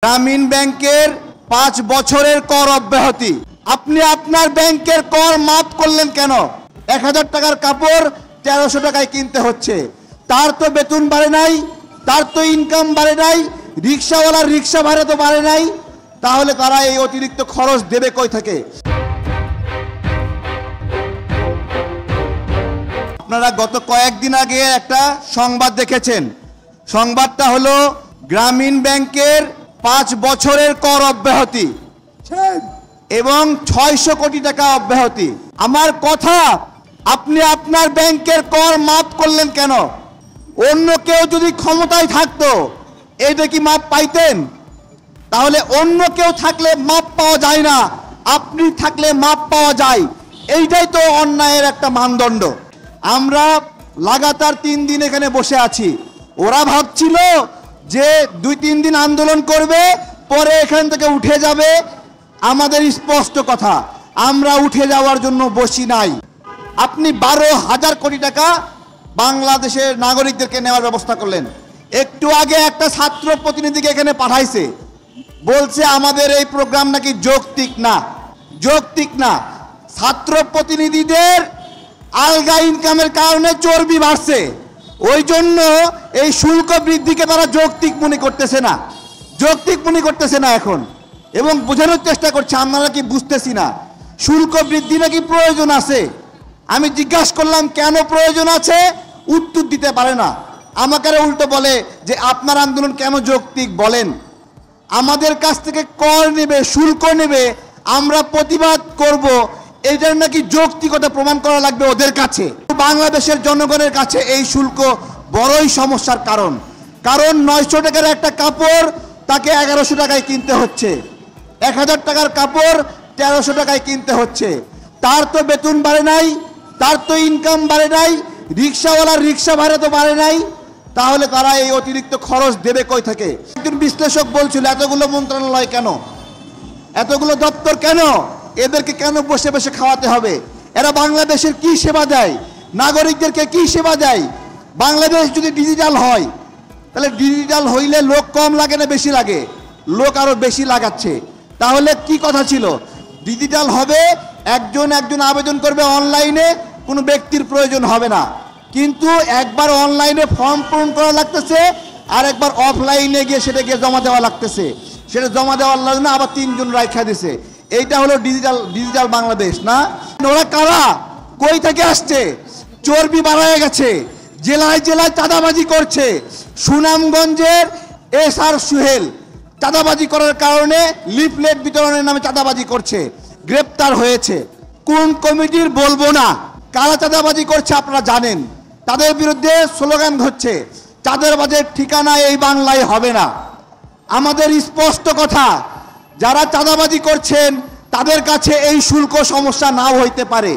গ্রামীণ ব্যাংকের 5 বছরের কর অব্যাহতি। আপনি আপনার ব্যাংকের কর মাফ করলেন কেন? 1000 টাকার কাপড় 1300 টাকায় কিনতে হচ্ছে। তার তো বেতন বাড়ে নাই, তার তো ইনকাম বাড়ে নাই, রিকশাওয়ালার রিকশা ভাড়া তো বাড়ে নাই, তাহলে তারা এই অতিরিক্ত খরচ দেবে কই থেকে? আপনারা গত কয়েকদিন আগে একটা সংবাদ দেখেছেন। সংবাদটা হলো গ্রামীণ ব্যাংকের 5 বছরের কর অব্যাহতি এবং 600 কোটি টাকা অব্যাহতি। আমার কথা, আপনি আপনার ব্যাংকের কর মাফ করলেন কেন? অন্য কেউ যদি ক্ষমতায় থাকতো এইটা কি মাপ পাইতেন? তাহলে অন্য কেউ থাকলে মাপ পাওয়া যায় না, আপনি থাকলে মাপ পাওয়া যায়। এইটাই তো অন্যায়ের একটা মানদণ্ড। আমরা লাগাতার 3 দিন এখানে বসে আছি। ওরা ভাবছিল যে 2-3 দিন আন্দোলন করবে, পরে এখান থেকে উঠে যাবে। আমাদের স্পষ্ট কথা, আমরা উঠে যাওয়ার জন্য বসি নাই। আপনি 12,000 কোটি টাকা বাংলাদেশের নাগরিকদেরকে নেওয়ার ব্যবস্থা করলেন। একটু আগে একটা ছাত্র প্রতিনিধিকে এখানে পাঠাইছে, বলছে আমাদের এই প্রোগ্রাম নাকি যৌক্তিক না। যৌক্তিক না, ছাত্র প্রতিনিধিদের আলগা ইনকামের কারণে চর্বি বাড়ছে, ওই জন্য এই শুল্ক বৃদ্ধিকে তারা যৌক্তিক মনে করতেছে না, যৌক্তিক মনে করতেছে না এখন, এবং বোঝানোর চেষ্টা করছে আমরা নাকি বুঝতেছি না। শুল্ক বৃদ্ধি নাকি প্রয়োজন আছে। আমি জিজ্ঞাসা করলাম কেন প্রয়োজন আছে, উত্তর দিতে পারে না। আমাকে উল্টো বলে যে আপনার আন্দোলন কেন যৌক্তিক বলেন? আমাদের কাছ থেকে কর নেবে, শুল্ক নেবে, আমরা প্রতিবাদ করব, এইটার নাকি যৌক্তিকতা প্রমাণ করা লাগবে ওদের কাছে। বাংলাদেশের জনগণের কাছে এই শুল্ক বড়ই সমস্যার কারণ। কারণ 900 টাকার একটা কাপড় তাকে 1100 টাকায় কিনতে হচ্ছে, 1000 টাকার কাপড় 1300 টাকায় কিনতে হচ্ছে। তার তো বেতন বাড়ে নাই, তার তো ইনকাম বাড়ে নাই, রিকশাওয়ালার রিকশা ভাড়া তো বাড়ে নাই, তাহলে তারা এই অতিরিক্ত খরচ দেবে কই থেকে? একজন বিশ্লেষক বলছিল এতগুলো মন্ত্রণালয় কেন, এতগুলো দপ্তর কেন, এদেরকে কেন বসে বসে খাওয়াতে হবে? এরা বাংলাদেশের কি সেবা দেয়, নাগরিকদেরকে কি সেবা দেয়? বাংলাদেশ যদি ডিজিটাল হয়, তাহলে ডিজিটাল হইলে লোক কম লাগে না বেশি লাগে? লোক আরো বেশি লাগাচ্ছে। তাহলে কি কথা ছিল? ডিজিটাল হবে, একজন আবেদন করবে অনলাইনে, কোনো ব্যক্তির প্রয়োজন হবে না। কিন্তু একবার অনলাইনে ফর্ম পূরণ করা লাগতেছে, আর একবার অফলাইনে গিয়ে সেটা গিয়ে জমা দেওয়া লাগতেছে। সেটা জমা দেওয়ার জন্য আবার 3 জন রাখা দিছে। এইটা হলো ডিজিটাল বাংলাদেশ না? ওরা কারা, কই থেকে আসছে? চর্বি বাড়ায় গেছে, জেলায় জেলায় চাঁদাবাজি করছে। সুনামগঞ্জের SR সুহেল চাঁদাবাজি করার কারণে লিফলেট বিতরণের নামে চাঁদাবাজি করছে, গ্রেপ্তার হয়েছে। কোন কমিটির বলবো না, কারা চাঁদাবাজি করছে আপনারা জানেন। তাদের বিরুদ্ধে স্লোগান হচ্ছে চাঁদাবাজের ঠিকানা এই বাংলায় হবে না। আমাদের স্পষ্ট কথা, যারা চাঁদাবাজি করছেন তাদের কাছে এই শুল্ক সমস্যা নাও হইতে পারে।